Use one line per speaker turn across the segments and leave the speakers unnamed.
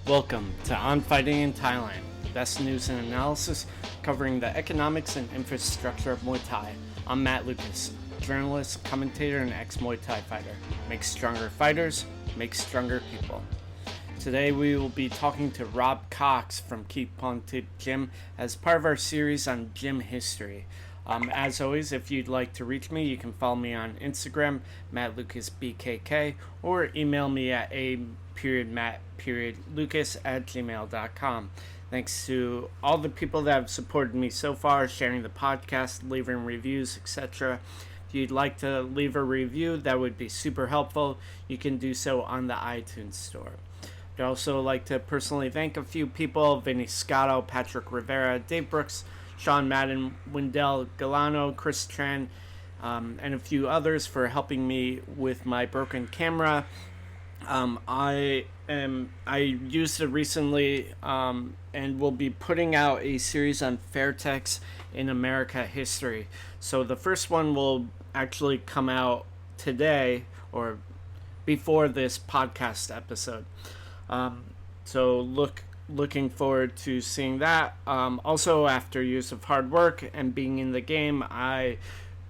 Welcome to On Fighting in Thailand, the best news and analysis covering the economics and infrastructure of Muay Thai. I'm Matt Lucas, journalist, commentator, and ex-Muay Thai fighter. Make stronger fighters, make stronger people. Today we will be talking to Rob Cox from Kiatphontip Gym as part of our series on gym history. As always, if you'd like to reach me, you can follow me on Instagram, MattLucasBKK, or email me at a.matt.lucas@gmail.com. Thanks to all the people that have supported me so far, sharing the podcast, leaving reviews, etc. If you'd like to leave a review, that would be super helpful. You can do so on the iTunes store. I'd also like to personally thank a few people: Vinny Scotto, Patrick Rivera, Dave Brooks, Sean Madden, Wendell Galano, Chris Tran, and a few others for helping me with my broken camera. I used it recently and will be putting out a series on Fairtex in America history. So the first one will actually come out today or before this podcast episode. So looking forward to seeing that. Also, after years of hard work and being in the game, I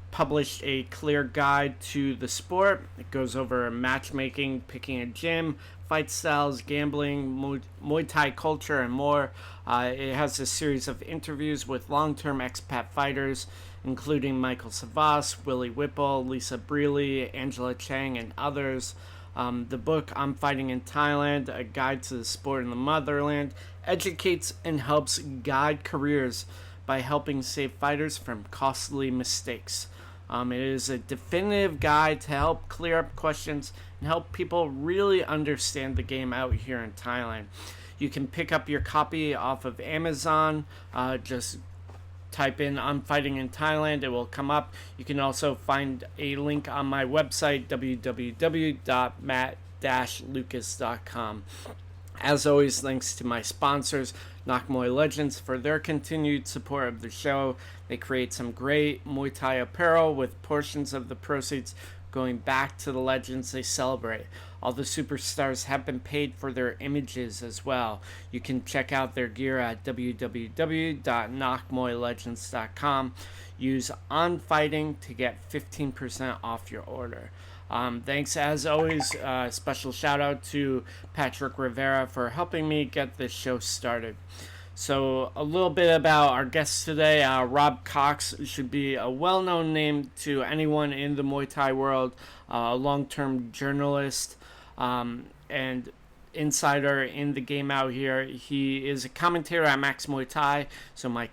published a clear guide to the sport. It goes over matchmaking, picking a gym, fight styles, gambling, Muay Thai culture, and more. It has a series of interviews with long-term expat fighters, including Michael Savas, Willie Whipple, Lisa Brealey, Angela Chang, and others. The book, I'm Fighting in Thailand, A Guide to the Sport in the Motherland, educates and helps guide careers by helping save fighters from costly mistakes. It is a definitive guide to help clear up questions and help people really understand the game out here in Thailand. You can pick up your copy off of Amazon. Just type in I'm Fighting in Thailand, it will come up. You can also find a link on my website, www.matt-lucas.com. As always, thanks to my sponsors, Nak Muay Legends, for their continued support of the show. They create some great Muay Thai apparel with portions of the proceeds going back to the legends they celebrate. All the superstars have been paid for their images as well. You can check out their gear at www.nakmoylegends.com. Use OnFighting to get 15% off your order. Thanks as always. Special shout out to Patrick Rivera for helping me get this show started. So a little bit about our guest today. Rob Cox should be a well-known name to anyone in the Muay Thai world. A long-term journalist and insider in the game out here. He is a commentator at Max Muay Thai, so my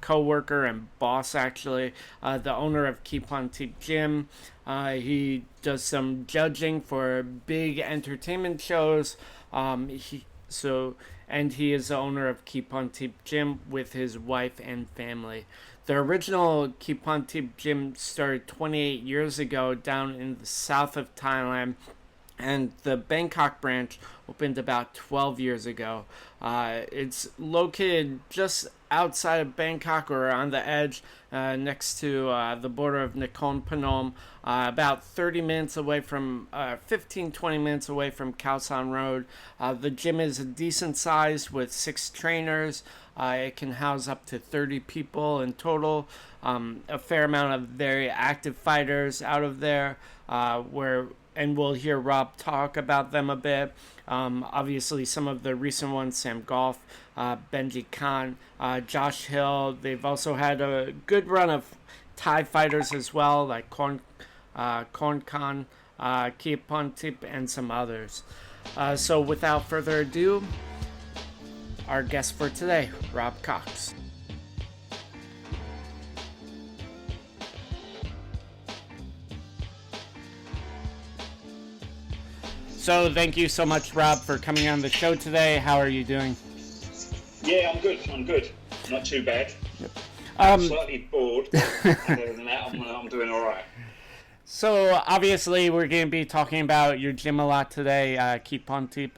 co-worker and boss actually, the owner of Kiatphontip Gym. He does some judging for big entertainment shows. He is the owner of Kiatphontip Gym with his wife and family. The original Kiatphontip Gym started 28 years ago down in the south of Thailand, and the Bangkok branch opened about 12 years ago. It's located just outside of Bangkok, or on the edge, next to the border of Nakhon Phanom, about 30 minutes away from, 15-20 minutes away from Khao San Road. The gym is a decent size with 6 trainers. It can house up to 30 people in total. A fair amount of very active fighters out of there, and we'll hear Rob talk about them a bit. Obviously, some of the recent ones, Sam Golf, Benji Khan, Josh Hill. They've also had a good run of Thai fighters as well, like Korn Khan, Kiatphontip, and some others. So without further ado, our guest for today, Rob Cox. So thank you so much, Rob, for coming on the show today. How are you doing?
Yeah, I'm good. Not too bad. Slightly bored. Other than that, I'm doing all right.
So obviously we're going to be talking about your gym a lot today, Kiatphontip.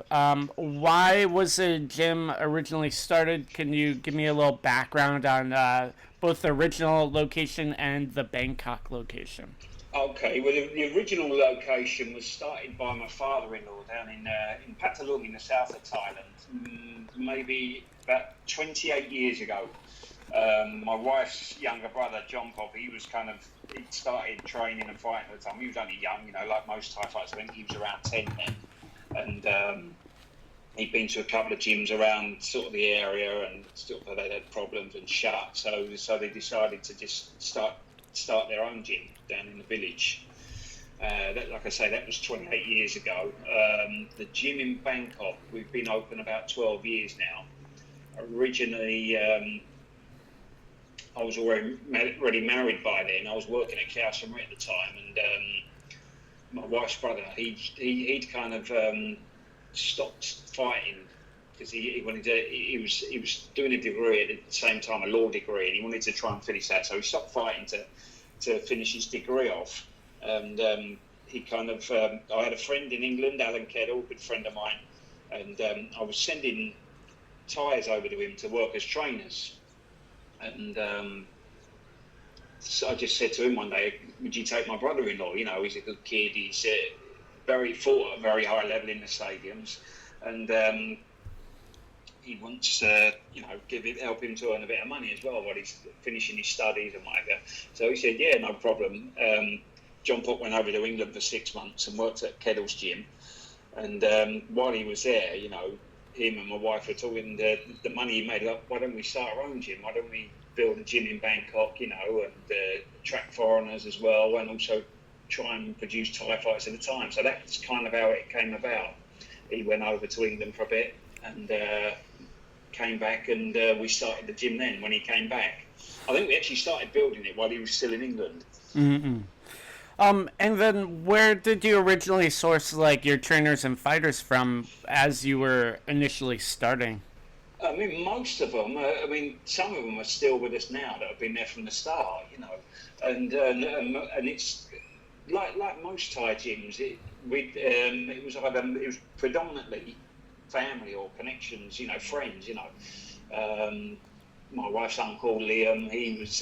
Why was the gym originally started? Can you give me a little background on both the original location and the Bangkok location?
Okay, well, the original location was started by my father-in-law down in Patalung in the south of Thailand, maybe about 28 years ago. My wife's younger brother, John Pop, he started training and fighting at the time. He was only young, like most Thai fighters. I think he was around 10 then. And he'd been to a couple of gyms around sort of the area and sort of they'd had problems and shut. So they decided to just start their own gym down in the village. Like I say, that was 28 years ago. The gym in Bangkok, we've been open about 12 years now. Originally, I was already married by then. I was working at Kiatphontip at the time, and my wife's brother, he'd kind of stopped fighting because he was doing a degree at the same time, a law degree, and he wanted to try and finish that. So he stopped fighting to finish his degree off. And he kind of, I had a friend in England, Alan Kedal, a good friend of mine, and I was sending Thais over to him to work as trainers. And so I just said to him one day, would you take my brother-in-law? He's a good kid. He's fought at a very high level in the stadiums. And he wants to, help him to earn a bit of money as well while he's finishing his studies and whatever. So he said, yeah, no problem. John Pop went over to England for 6 months and worked at Kedal's gym. And while he was there, him and my wife were talking the money he made up. Why don't we start our own gym? Why don't we build a gym in Bangkok, and attract foreigners as well, and also try and produce Thai fights at the time. So that's kind of how it came about. He went over to England for a bit and came back, and we started the gym then when he came back. I think we actually started building it while he was still in England.
Mm-hmm. And then where did you originally source your trainers and fighters from as you were initially starting?
I mean, most of them. Some of them are still with us now that have been there from the start. And it's like most Thai gyms. It was predominantly family or connections. Friends. My wife's uncle Liam. He was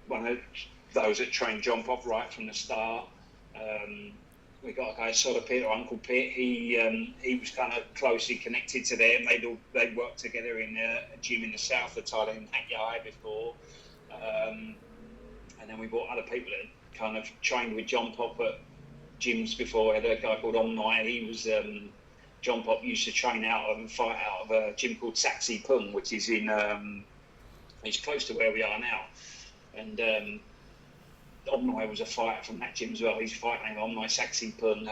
one of those that trained John Pop right from the start. We got a guy, Soda Pit or Uncle Pit. He was kind of closely connected to them. They'd worked together in a gym in the south of Thailand, in Hat Yai before. And then we brought other people that kind of trained with John Pop at gyms before. We had a guy called Omnoi. He was John Pop used to train out of and fight out of a gym called Saxi Pung, which is it's close to where we are now. And Omnoi was a fighter from that gym as well. He's fighting Omnoi Saxi Pun.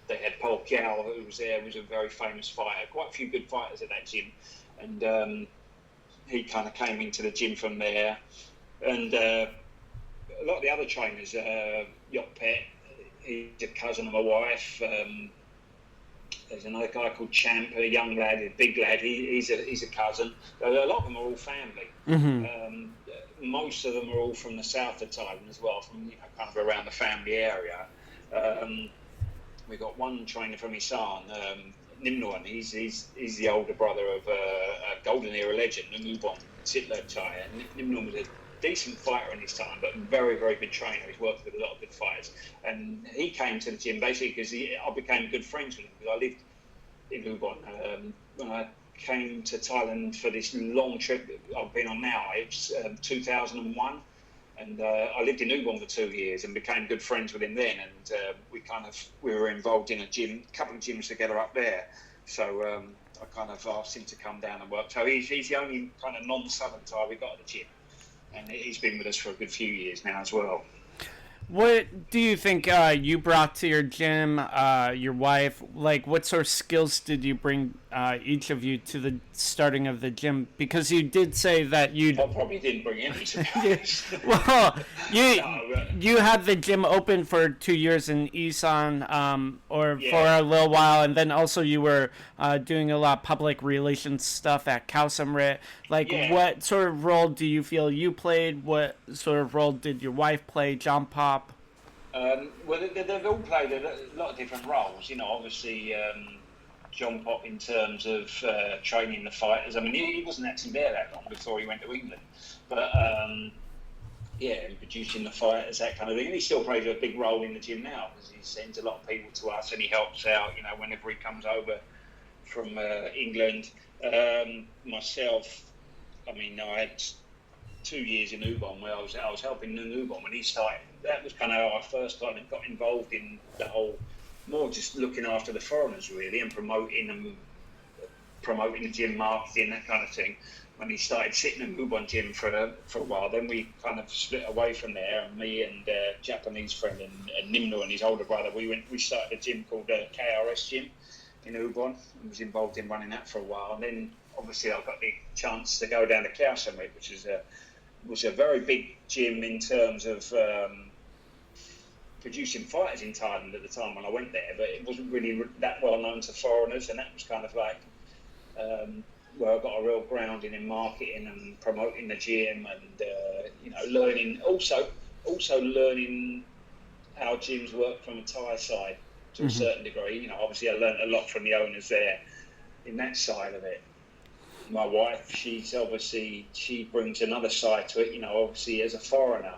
They had Paul Kiao, who was there, was a very famous fighter. Quite a few good fighters at that gym. And he kind of came into the gym from there. And a lot of the other trainers, Yok Pet, he's a cousin of my wife. There's another guy called Champ, a young lad, a big lad. He's a cousin. A lot of them are all family. Mm-hmm. Most of them are all from the south of Thailand as well, from kind of around the family area. We got one trainer from Isan, Nimnuan. He's the older brother of a Golden Era legend, Numubon Sitler Chai. Nimnuan was a decent fighter in his time, but very, very good trainer. He's worked with a lot of good fighters. And he came to the gym basically because I became good friends with him because I lived in Lubon. When I came to Thailand for this long trip that I've been on now, it's 2001. And I lived in Ubon for 2 years and became good friends with him then. And we were involved in a couple of gyms together up there. So I kind of asked him to come down and work. So he's the only kind of non-Southern Thai we got at the gym. And he's been with us for a good few years now as well.
What do you think you brought to your gym, your wife? What sort of skills did you bring, each of you, to the starting of the gym? Because you did say that you...
I probably didn't bring any, to be honest.
Well, you had the gym open for 2 years in Isan, for a little while, and then also you were doing a lot of public relations stuff at Khao Samrit. What sort of role do you feel you played? What sort of role did your wife play, John Pop?
Well, they've all played a lot of different roles. Obviously, John Pop in terms of training the fighters. I mean, he wasn't actually there that long before he went to England, but yeah, and producing the fighters, that kind of thing. And he still plays a big role in the gym now because he sends a lot of people to us and he helps out. Whenever he comes over from England. Myself, I mean, I had 2 years in Ubon where I was helping Ubon when he started. That was kind of how I first kind of got involved in the whole, more just looking after the foreigners really and promoting them, promoting the gym, marketing, that kind of thing. When he started sitting in Ubon gym for a while, then we kind of split away from there. And me and Japanese friend and Nimno and his older brother, we started a gym called KRS Gym in Ubon and was involved in running that for a while. And then obviously I got the chance to go down to Kiatphontip, which was a very big gym in terms of producing fighters in Thailand at the time when I went there, but it wasn't really that well known to foreigners, and that was kind of like where I got a real grounding in marketing and promoting the gym and learning also learning how gyms work from a Thai side to a certain degree. Obviously I learned a lot from the owners there in that side of it. My wife, she brings another side to it. Obviously as a foreigner,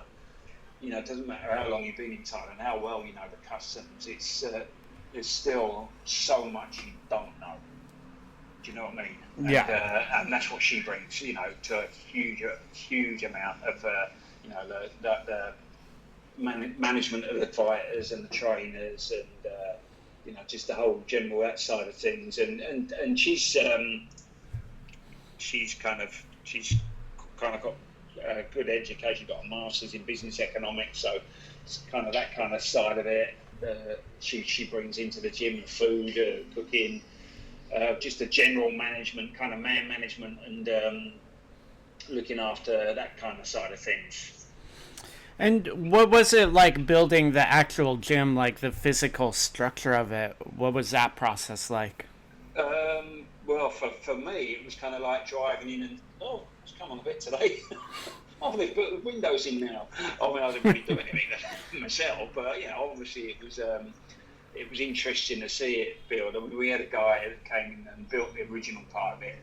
it doesn't matter how long you've been in Thailand, how well you know the customs. There's still so much you don't know. Do you know what I mean?
Yeah.
And that's what she brings. To a huge amount of the management of the fighters and the trainers and just the whole general that side of things. And she's kind of got a good education, got a master's in business economics, so it's kind of that kind of side of it. She brings into the gym food, cooking, just the general management, kind of man management, and looking after that kind of side of things.
And what was it like building the actual gym, like the physical structure of it? What was that process like?
Well, for me, it was kind of like driving in and, it's come on a bit today. They've put the windows in now. I mean, I didn't really do anything myself, but, obviously it was interesting to see it build. I mean, we had a guy that came in and built the original part of it,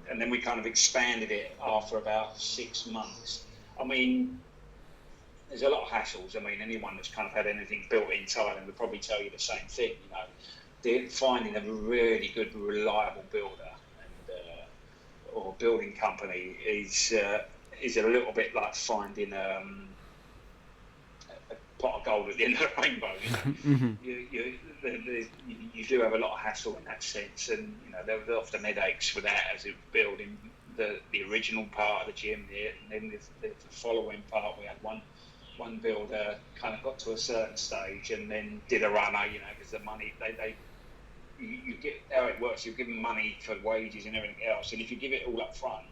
and then we kind of expanded it after about 6 months. I mean, there's a lot of hassles. I mean, anyone that's kind of had anything built in Thailand would probably tell you the same thing. Finding a really good, reliable builder or building company is a little bit like finding a pot of gold at the end of the rainbow. You do have a lot of hassle in that sense, and there were often headaches with that as it was building the original part of the gym there, and then the following part we had one builder kind of got to a certain stage and then did a runner, because the money you get how it works. You're given money for wages and everything else, and if you give it all up front,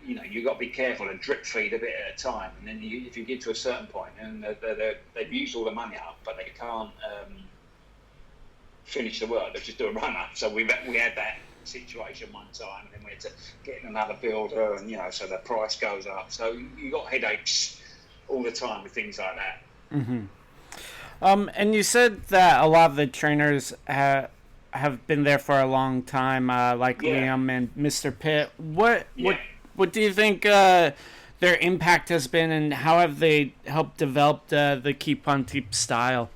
you've got to be careful and drip feed a bit at a time. And then if you get to a certain point, and they've used all the money up, but they can't finish the work, they just do a runner. So we had that situation one time, and then we had to get another builder, and so the price goes up. So you got headaches all the time with things like that.
Mm-hmm. And you said that a lot of the trainers have been there for a long time, like Liam and Mr. Pitt. What do you think their impact has been, and how have they helped develop the Kiatphontip style?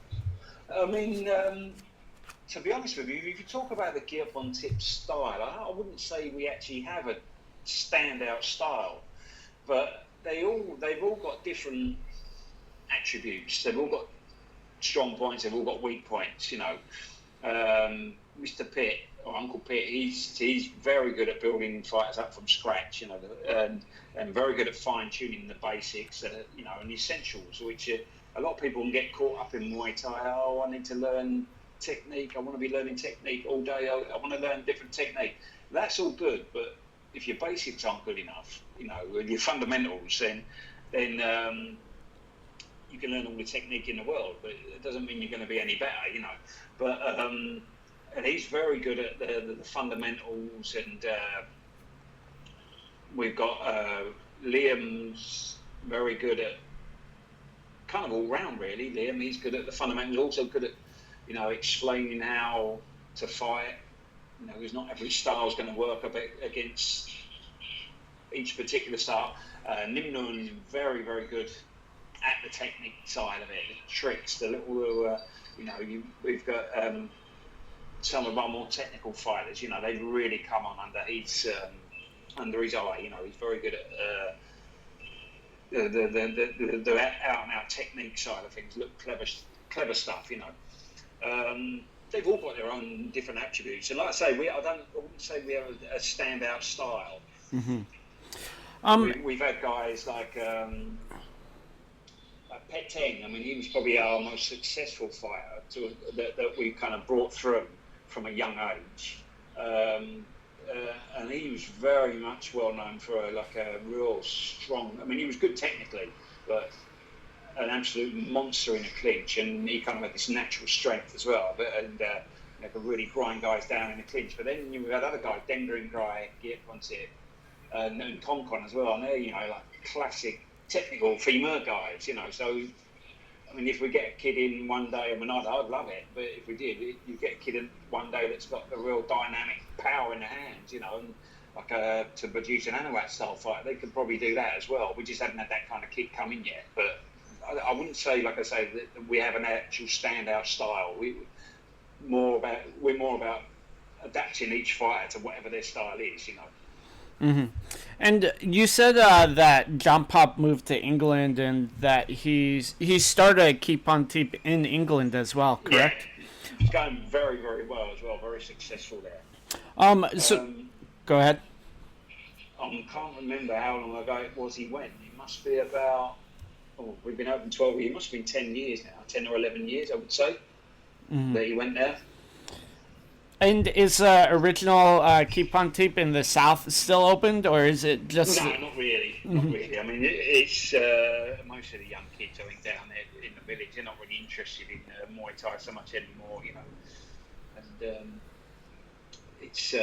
I mean, to be honest with you, if you talk about the Kiatphontip style, I wouldn't say we actually have a standout style, but they've all got different attributes. They've all got strong points. They've all got weak points. Mr. Pitt or Uncle Pitt, he's very good at building fighters up from scratch. And very good at fine tuning the basics. And essentials, which a lot of people can get caught up in Muay Thai. Oh, I need to learn technique. I want to be learning technique all day. I want to learn different technique. That's all good, but if your basics aren't good enough, with your fundamentals, then you can learn all the technique in the world, but it doesn't mean you're going to be any better, But and he's very good at the fundamentals, and we've got Liam's very good at kind of all round really. Liam, he's good at the fundamentals, also good at explaining how to fight. There's not every style's going to work against each particular style. Nimnun is very, very good at the technique side of it, the tricks, the little, we've got some of our more technical fighters. They really come on under his eye. He's very good at the out and out technique side of things. Look, clever stuff. They've all got their own different attributes, and like I say, I wouldn't say we have a standout style.
Mm-hmm.
We've had guys like Pet Teng. I mean, he was probably our most successful fighter that we kind of brought through from a young age, and he was very much well known for a real strong. I mean, he was good technically, but an absolute monster in a clinch, and he kind of had this natural strength as well, and could really grind guys down in a clinch. But then you had other guys, Dendrin Guy, Kiatphontip, and Konkon as well, and they're classic technical femur guys. So I mean, if we get a kid in one day, I'd love it, but if we did, you get a kid in one day that's got the real dynamic power in the hands, and to produce an Anawat style fight, they could probably do that as well. We just haven't had that kind of kid come in yet, but I wouldn't say, like I say, that we have an actual standout style. We're more about adapting each fighter to whatever their style is.
Mm-hmm. And you said that John Pop moved to England, and that he started Kiatphontip in England as well, correct?
Yeah, he's going very, very well as well. Very successful there.
Go ahead.
I can't remember how long ago it was he went. It must be about. We've been open 12 years. It must have been 10 years now, 10 or 11 years, I would say, that he went there.
And is original Kiatphontip in the south still opened, or is it just...
No, not really. Not really. I mean, it's most of the young kids, I think, down there in the village, they're not really interested in Muay Thai so much anymore, And it's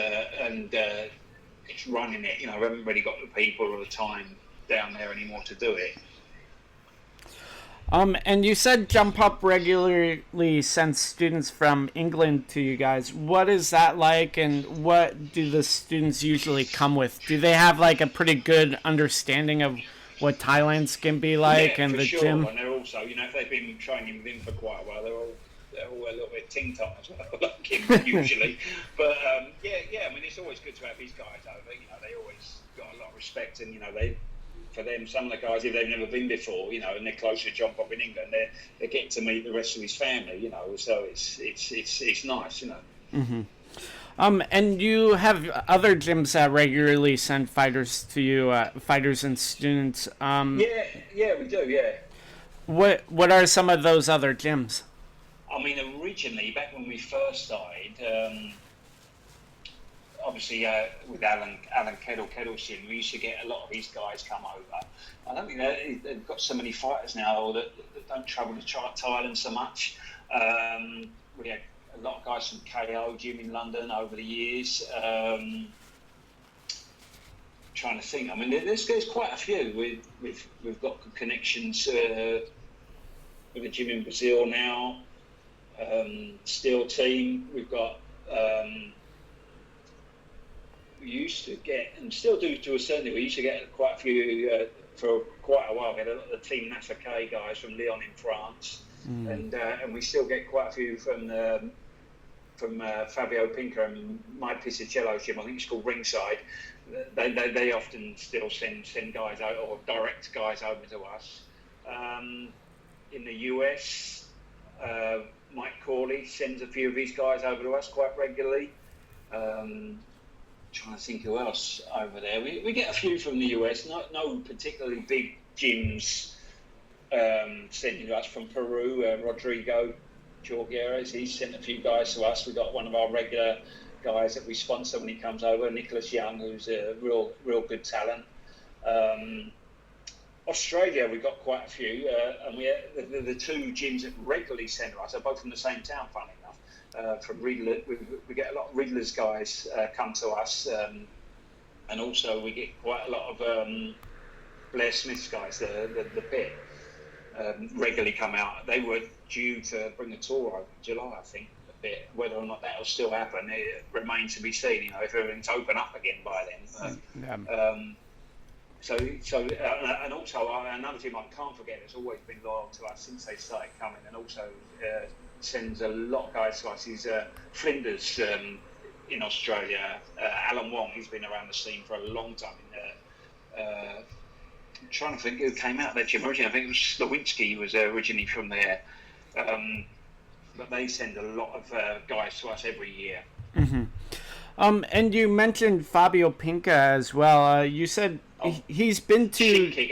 running it. We haven't really got the people or the time down there anymore to do it.
And you said Jump Up regularly sends students from England to you guys. What is that like, and what do the students usually come with? Do they have a pretty good understanding of what Thailand's can be like, and
for
the
sure.
gym?
And they're also, if they've been training with him for quite a while, they're all a little bit ting-tong as well, like him usually. But I mean, it's always good to have these guys over. They always got a lot of respect, and for them, some of the guys, if they've never been before, and they're closer to John Pop in England, they're getting to meet the rest of his family, so it's nice,
Mm-hmm. And you have other gyms that regularly send fighters to you, fighters and students.
Yeah, we do, yeah.
What are some of those other gyms?
I mean, originally, back when we first started, obviously with Alan Kettleson, we used to get a lot of these guys come over. I don't think they've got so many fighters now that don't travel to Thailand so much. We had a lot of guys from KO Gym in London over the years. Trying to think. I mean, there's quite a few. We've got good connections with a gym in Brazil now. Steel Team. We've got. We used to get, and still do to a certain degree, we used to get quite a few for quite a while. We had a lot of the Team Nafake guys from Lyon in France, and we still get quite a few from Fabio Pinker and my Pisicello gym. I think it's called Ringside. They often still send guys out or direct guys over to us. In the US, Mike Corley sends a few of these guys over to us quite regularly. Trying to think who else over there. We get a few from the US, no particularly big gyms sending to us. From Peru, Rodrigo Jorgueras, he's sent a few guys to us. We got one of our regular guys that we sponsor when he comes over, Nicholas Young, who's a real good talent. Australia, we've got quite a few, and the two gyms that regularly send to us are both from the same town, funny enough. From Riedler, we get a lot of Riedler's guys come to us, and also we get quite a lot of Blair Smith's guys, the pit. regularly come out. They were due to bring a tour over in July, I think. A bit. Whether or not that will still happen, it remains to be seen. You know, if everything's open up again by then. And also another team I can't forget that's always been loyal to us since they started coming, and also sends a lot of guys to us. Is Flinders in Australia. Alan Wong, he's been around the scene for a long time. I'm trying to think who came out there, Jim. Originally, I think it was Slowinski was originally from there. But they send a lot of guys to us every year.
Mm-hmm. And you mentioned Fabio Pinca as well. You said he's been to...
Shin Kick.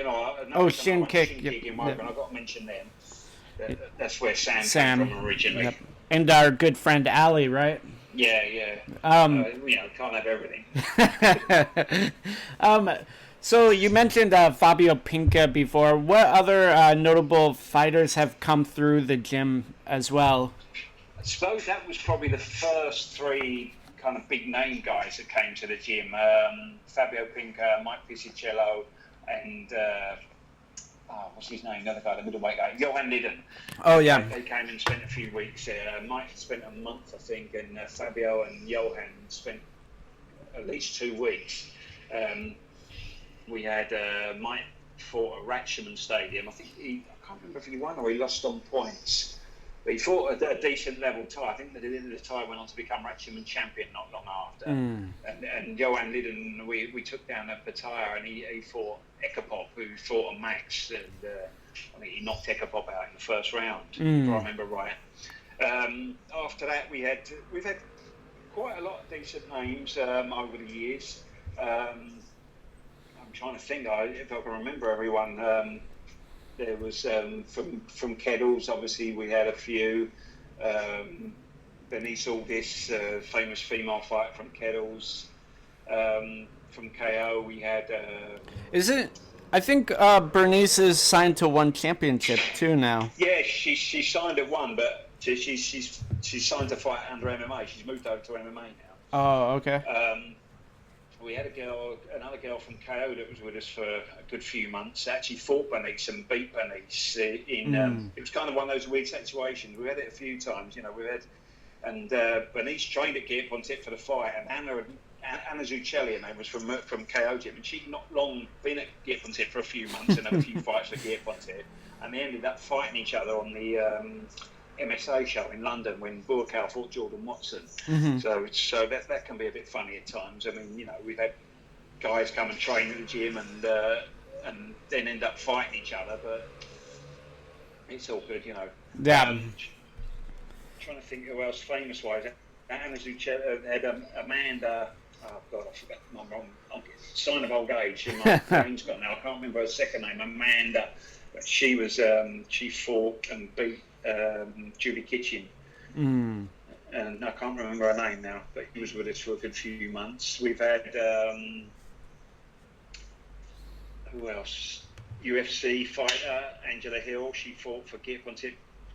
Shin Kick.
Shin Kick in Woburn. I've got to mention them. That's where Sam came from originally.
Yep. And our good friend Ali, right?
Yeah. Can't have everything.
So you mentioned Fabio Pinca before. What other notable fighters have come through the gym as well?
I suppose that was probably the first three kind of big name guys that came to the gym. Fabio Pinca, Mike Pisicello, and what's his name? The other guy, the middleweight guy, Johan Lidden.
Oh yeah.
They came and spent a few weeks there. Mike spent a month, I think, and Fabio and Johan spent at least 2 weeks. We had Mike fought at Ratchaman Stadium. I can't remember if he won or he lost on points. But he fought at a decent level tie. I think that the tie went on to become Ratchaman champion not long after. And Johan Lidden, we took down at Pattaya, and he fought Ekapop, who fought on Max, and I think he knocked Ekapop out in the first round, if I remember right. After that, we've had quite a lot of decent names over the years. I'm trying to think if I can remember everyone. There was from Kettles, obviously we had a few. Bernice Aldis, famous female fighter from Kettles. From KO we had.
Is it? I think Bernice is signed to one championship too now.
Yeah, she signed at one, but she's signed to fight under MMA. She's moved over to MMA now.
Oh, okay.
We had another girl from KO that was with us for a good few months. Actually fought Bernice and beat Bernice in. It was kind of one of those weird situations. We had it a few times, Bernice trained at Kiatphontip for the fight, and Anna Zucchelli, her name was from KO Gym, and she'd not long been at Kiatphontip for a few months and had a few fights for Kiatphontip, and they ended up fighting each other on the MSA show in London when Burkow fought Jordan Watson.
Mm-hmm.
So that can be a bit funny at times. I mean, we've had guys come and train at the gym and then end up fighting each other, but it's all good,
Yeah.
Trying to think who else famous wise. Anna Zucchelli had Amanda. Oh God, I forgot. I'm wrong. Sign of old age. My brain's gone now. I can't remember her second name. Amanda, but she was. She fought and beat Julie Kitchen. And I can't remember her name now, but he was with us for a good few months. We've had who else? UFC fighter Angela Hill. She fought for Kiatphontip,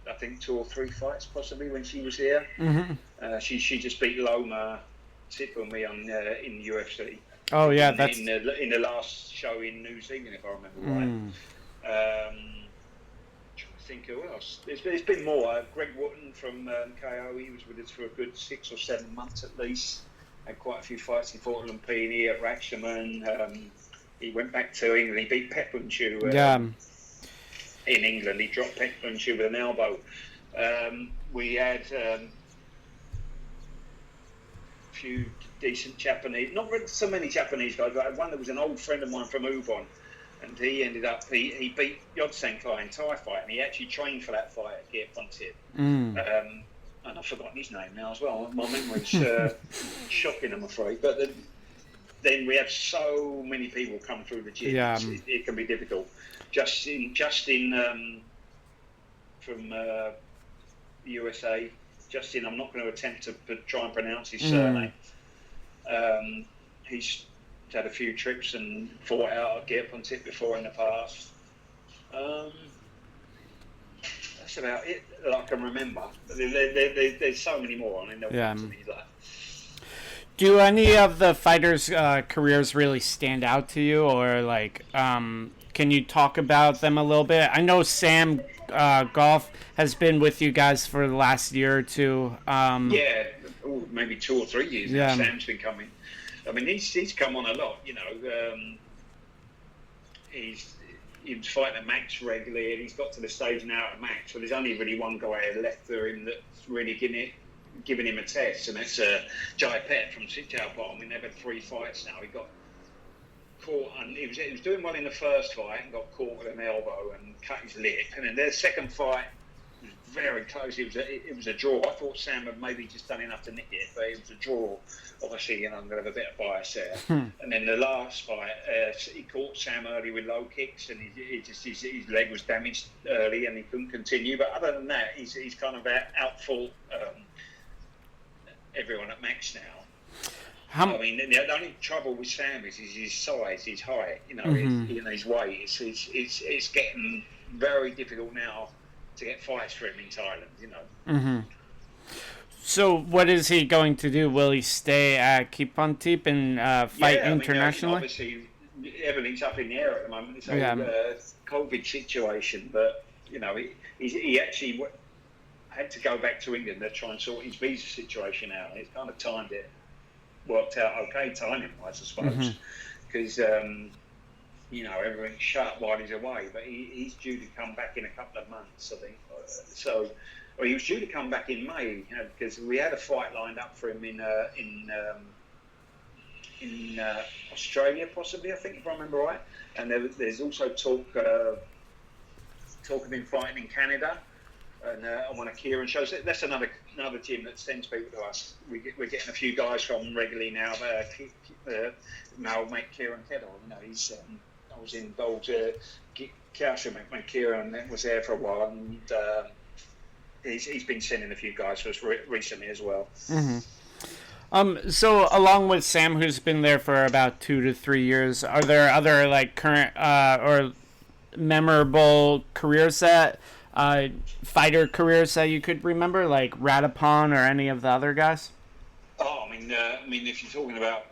I think 2 or 3 fights possibly when she was here.
Mm-hmm.
She just beat Loma Sipumi on in UFC.
Oh yeah,
that's in the last show in New Zealand, if I remember right. Trying to think who else. There's been more. Greg Wotton from KO. He was with us for a good 6 or 7 months at least. Had quite a few fights. He fought Lumpini at Ratchaman. He went back to England. He beat Peppunchu. In England, he dropped Peppunchu with an elbow. We had a few decent Japanese, not so many Japanese guys, but I had one that was an old friend of mine from Uvon, and he ended up, he beat Yodsankai in Thai fight, and he actually trained for that fight at Kiatphontip. And I've forgotten his name now as well. My memory's shocking, I'm afraid. But then we have so many people come through the gym, it can be difficult. Justin from USA. Justin, I'm not going to attempt to try and pronounce his surname. He's had a few trips and fought out at Kiatphontip before in the past. That's about it that I can remember. There's so many more. I mean,
do any of the fighters' careers really stand out to you, or can Can you talk about them a little bit? I know Sam Golf has been with you guys for the last year or two.
Yeah, maybe 2 or 3 years now. Sam's been coming. I mean, he's come on a lot. He was fighting at Max regularly, and he's got to the stage now at Max. So there's only really one guy left for him that's really giving him a test, and that's Jai Pet from Kiatphontip. I mean, they've had 3 fights now. He got caught, and he was doing well in the first fight, and got caught with an elbow and cut his lip. And then their second fight was very close. It was a draw. I thought Sam had maybe just done enough to nick it, but it was a draw. Obviously, I'm going to have a bit of bias there. And then the last fight, he caught Sam early with low kicks, and his leg was damaged early, and he couldn't continue. But other than that, he's kind of outfought everyone at Max now. I mean, the only trouble with Sam is his size, his height. His weight. It's getting very difficult now to get fights for him in Thailand.
So what is he going to do? Will he stay at Kiatphontip and fight internationally?
Obviously, everything's up in the air at the moment. It's a COVID situation, but he actually had to go back to England to try and sort his visa situation out. It's kind of worked out okay timing-wise, I suppose, because everything's shut while he's away. But he's due to come back in a couple of months, I think. Well, he was due to come back in May, because we had a fight lined up for him in Australia, possibly, I think, if I remember right. And there's also talk of him fighting in Canada, and on one of Kieran shows. That's another gym that sends people to us. We're getting a few guys from regularly now. My old mate Kieran Kettle, I was involved. Kieran was there for a while, and he's been sending a few guys for us recently as well.
So along with Sam, who's been there for about 2 to 3 years, are there other current or memorable careers fighter careers that you could remember, like Radapon or any of the other guys?
Oh, I mean, if you're talking about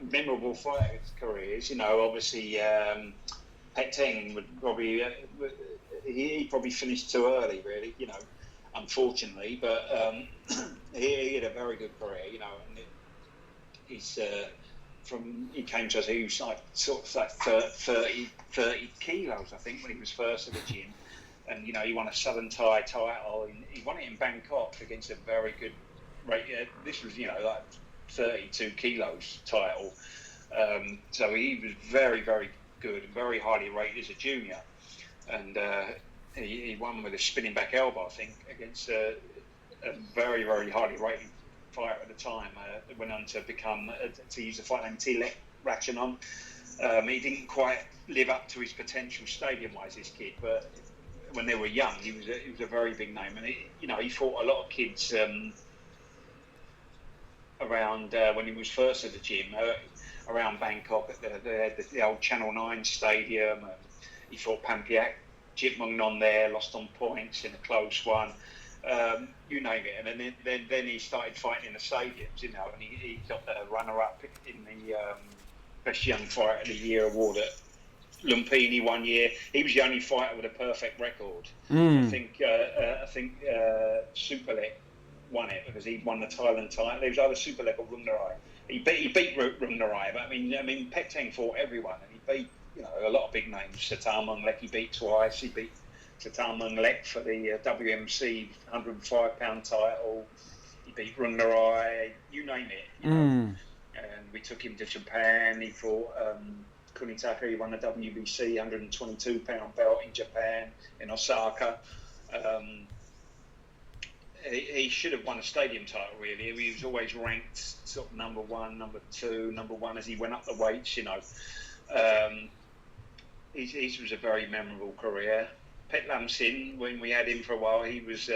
memorable fighter careers, obviously Pet Teng would probably he probably finished too early, really, unfortunately. But he had a very good career, and he's he came to us. He was like 30 kilos, I think, when he was first at the gym. And he won a Southern Thai title. He won it in Bangkok against a very good rate. This was like 32 kilos title. So he was very, very good, very highly rated as a junior. And he won with a spinning back elbow, I think, against a very, very highly rated fighter at the time. Went on to become to use the fight name Tilek Ratchanon. He didn't quite live up to his potential stadium-wise, this kid, but when they were young, he was a very big name, and he fought a lot of kids around when he was first at the gym around Bangkok. They had the old Channel 9 stadium. He fought Pampiak, Jitmungnon there, lost on points in a close one. You name it, and then he started fighting in the stadiums, and he got the runner-up in the Best Young Fighter of the Year award at Lumpini one year. He was the only fighter with a perfect record. I think Superlek won it because he won the Thailand title. It was either Superlek or Rungnarai. He beat Rungnarai, but I mean Pet Teng fought everyone, and he beat a lot of big names. Satam Lek he beat twice. He beat Satam Lek for the WMC 105-pound title. He beat Rungnarai. You name it. And we took him to Japan. He fought Kunitaka. He won the WBC 122-pound belt in Japan, in Osaka. He should have won a stadium title, really. He was always ranked sort of number one as he went up the weights, His was a very memorable career. Pet Lam Sin, when we had him for a while, he was,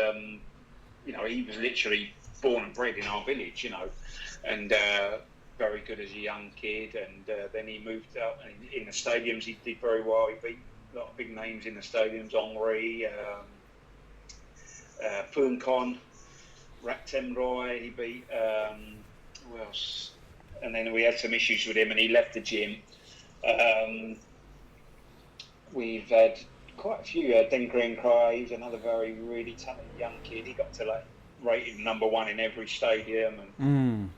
he was literally born and bred in our village, and very good as a young kid. And then he moved up, and in the stadiums he did very well. He beat a lot of big names in the stadiums, Henri, Poon Kon, Raktem Roy. He beat who else? And then we had some issues with him, and he left the gym. we've had quite a few. Den Green Cry, he's another really talented young kid. He got to like rated #1 in every stadium, and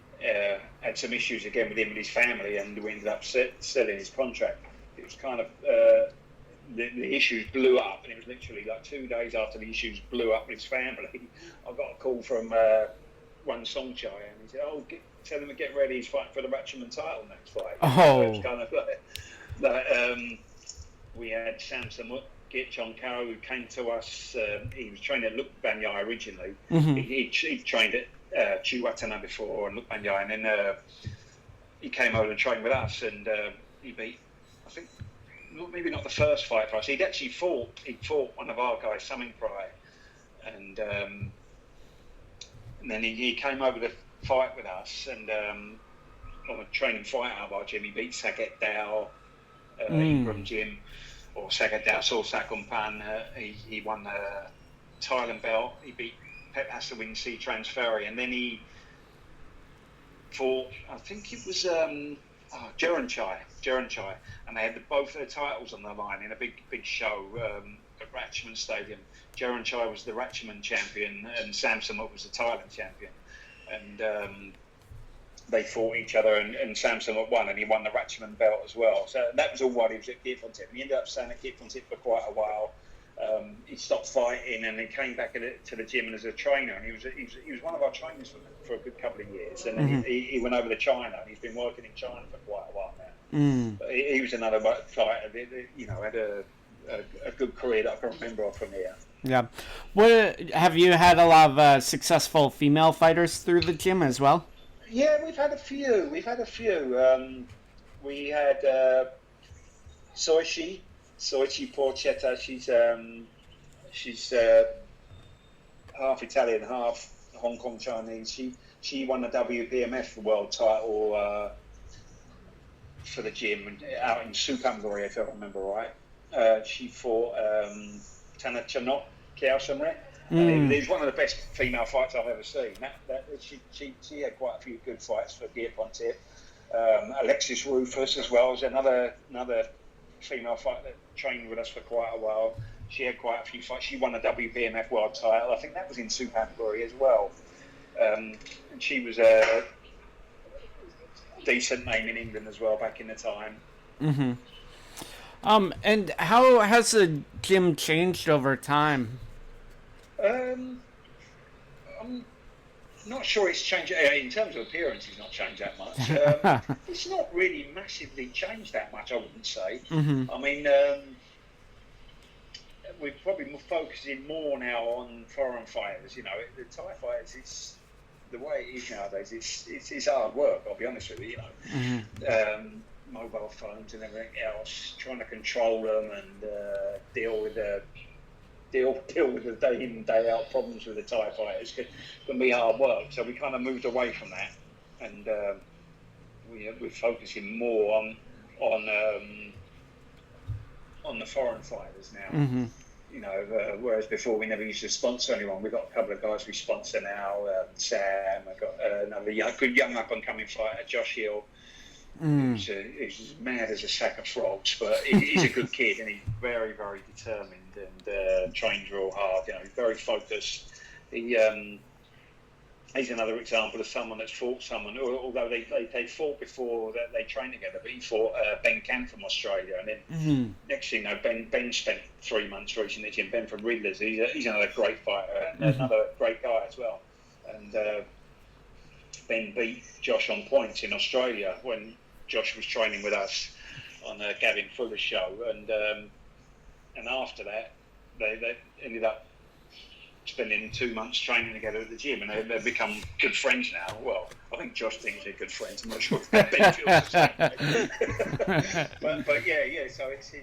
had some issues again with him and his family, and we ended up selling his contract. It was kind of the issues blew up, and it was literally like 2 days after the issues blew up with his family. I got a call from one Songchai, and he said, "Oh, tell him to get ready. He's fighting for the Ratchaman title next fight."
Oh,
so it was kind of like we had Samson Gitchonkaro, who came to us. He was trained at Luke Banyai originally. He trained at Chiwatana before and Luke Banyai, and then he came over and trained with us, and he beat, I think, maybe not the first fight for us. He'd actually fought one of our guys, Summing Fry, and then he came over to fight with us, and on a training fight out of our gym, he beat Saget Dao, Ingram Jim, or Saget Dao Sorsakumpan. He won the Thailand belt. He beat Pep Hassawin C Transferi, and then he fought, I think it was Jeranchai, and they had both their titles on the line in a big show at Ratchaman Stadium. Jeranchai was the Ratchaman champion, and Samsonov was the Thailand champion, and they fought each other, and Samsonov won, and he won the Ratchaman belt as well. So that was all while he was at Kiatphontip. He ended up staying at Kiatphontip for quite a while. He stopped fighting, and he came back to the gym as a trainer, and he was one of our trainers for a good couple of years, and then he went over to China, and he's been working in China for quite a while now. But he was another fighter that, had a good career that I can remember from here.
Yeah. What, have you had a lot of successful female fighters through the gym as well?
Yeah, we've had a few. We had Soichi Porchetta. She's half Italian, half Hong Kong Chinese. She won the WPMF world title for the gym out in Supanguri, if I remember right. She fought Tana Chanok Kiaosamre. It was one of the best female fights I've ever seen. She had quite a few good fights for Kiatphontip. Alexis Rufus as well is another female fighter that trained with us for quite a while. She had quite a few fights. She won a WPMF world title. I think that was in Supanguri as well. And she was a decent name in England as well back in the time.
And how has the gym changed over time?
I'm not sure it's changed. In terms of appearance, it's not changed that much. It's not really massively changed that much, I wouldn't say. I mean, we're probably focusing more now on foreign fighters. The Thai fighters, it's the way it is nowadays. It's hard work, I'll be honest with you. Mobile phones and everything else, trying to control them and deal with the day in day out problems with the Thai fighters can be hard work. So we kind of moved away from that, and we're focusing more on the foreign fighters now. Whereas before we never used to sponsor anyone. We've got a couple of guys we sponsor now. Sam, I've got another good young up and coming fighter, Josh Hill. He's as mad as a sack of frogs, but he's a good kid, and he's very, very determined and trains real hard. He's very focused. He's another example of someone that's fought someone, although they fought before that they trained together. But he fought Ben Can from Australia, and then next thing you know, Ben spent 3 months recently in Ben from Riddlers. He's another great fighter and another great guy as well. And Ben beat Josh on points in Australia when Josh was training with us on Gavin Fuller's show, and after that they ended up spending 2 months training together at the gym, and they've become good friends now. Well, I think Josh thinks they're good friends. I'm not sure if Ben feels the same. but yeah. So it's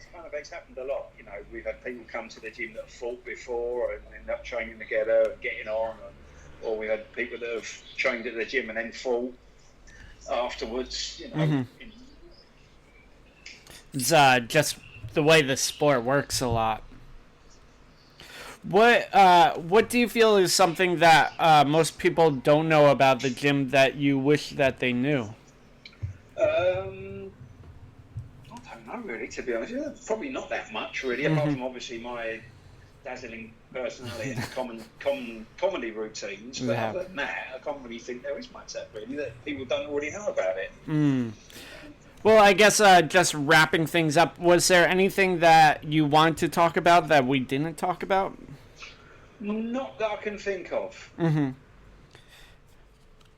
happened a lot. We've had people come to the gym that have fought before and end up training together and getting on, or we had people that have trained at the gym and then fought afterwards.
It's just the way the sport works a lot. What do you feel is something that most people don't know about the gym that you wish that they knew?
I don't know. No, really, to be honest, probably not that much, really. Apart from obviously my dazzling personality and comedy routines. But other than that, I can't really think there is much that people don't already know about it.
Well, I guess just wrapping things up, was there anything that you want to talk about that we didn't talk about?
Not that I can think of.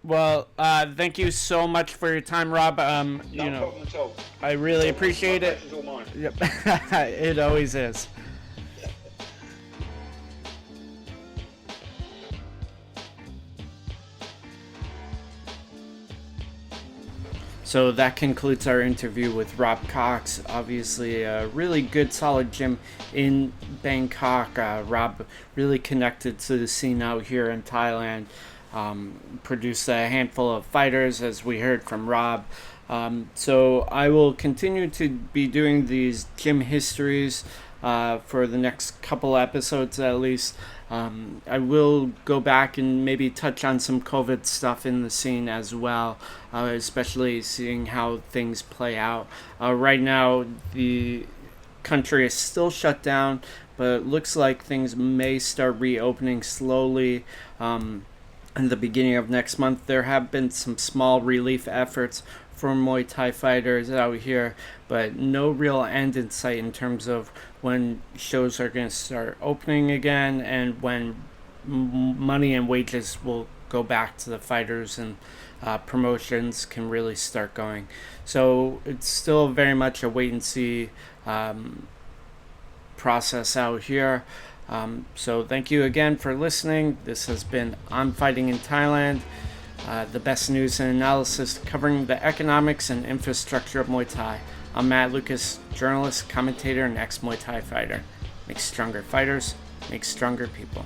Well, thank you so much for your time, Rob.
No problem at all.
I really appreciate it.
All mine.
Yep. It always is. So that concludes our interview with Rob Cox. Obviously, a really good, solid gym in Bangkok. Rob really connected to the scene out here in Thailand. Produced a handful of fighters, as we heard from Rob. So I will continue to be doing these gym histories for the next couple episodes at least. I will go back and maybe touch on some COVID stuff in the scene as well, especially seeing how things play out. Right now, the country is still shut down, but it looks like things may start reopening slowly. In the beginning of next month, there have been some small relief efforts for Muay Thai fighters out here, but no real end in sight in terms of when shows are going to start opening again and when money and wages will go back to the fighters and promotions can really start going. So it's still very much a wait and see process out here. So thank you again for listening. This has been I'm Fighting in Thailand, the best news and analysis covering the economics and infrastructure of Muay Thai. I'm Matt Lucas, journalist, commentator, and ex-Muay Thai fighter. Make stronger fighters, make stronger people.